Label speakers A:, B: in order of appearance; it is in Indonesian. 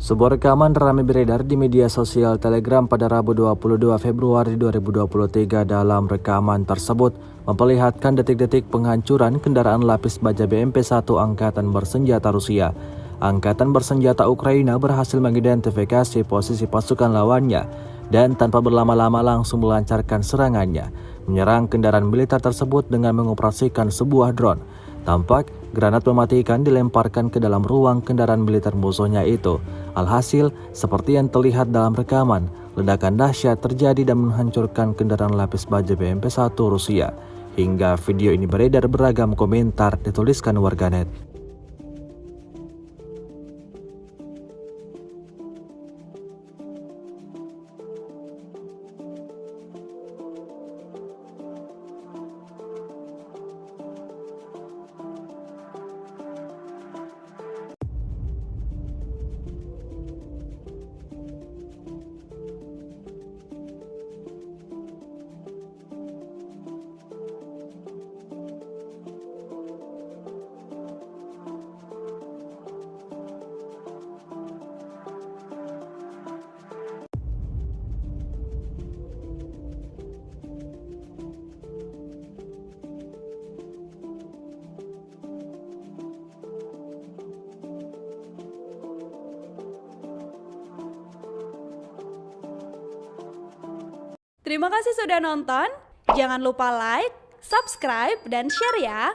A: Sebuah rekaman ramai beredar di media sosial Telegram pada Rabu 22 Februari 2023. Dalam rekaman tersebut memperlihatkan detik-detik penghancuran kendaraan lapis baja BMP-1 Angkatan Bersenjata Rusia. Angkatan Bersenjata Ukraina berhasil mengidentifikasi posisi pasukan lawannya dan tanpa berlama-lama langsung melancarkan serangannya, menyerang kendaraan militer tersebut dengan mengoperasikan sebuah drone. Tampak granat mematikan dilemparkan ke dalam ruang kendaraan militer musuhnya itu. Alhasil, seperti yang terlihat dalam rekaman, ledakan dahsyat terjadi dan menghancurkan kendaraan lapis baja BMP-1 Rusia. Hingga video ini beredar, beragam komentar dituliskan warganet.
B: Terima kasih sudah nonton. Jangan lupa like, subscribe, dan share ya.